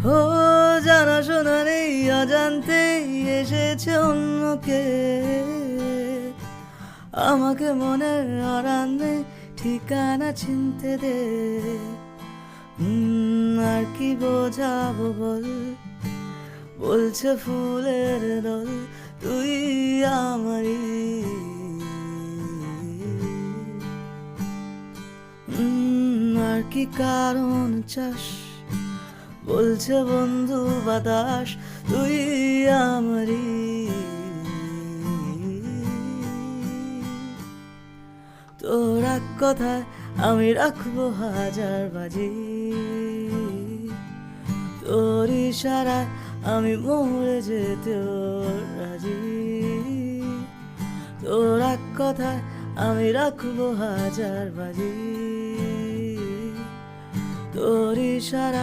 ও জানা শোনা নেই, অজান্তেই এসেছে অন্যকে, আমাকে মনের অরান্নে ঠিকানা চিনতে দে। আর কি বোঝাবো বল, বলছে ফুলের দল তুই আমারই। আর কি কারণ চাস, বলছে বন্ধু বাতাস তুই আমারই। তোর এক কথায় আমি রাখবো হাজার বাজি, তোর ইশারায় আমি মরে যেতেও রাজি। তোর এক কথায় আমি রাখবো হাজার বাজি, তোর ইশারায়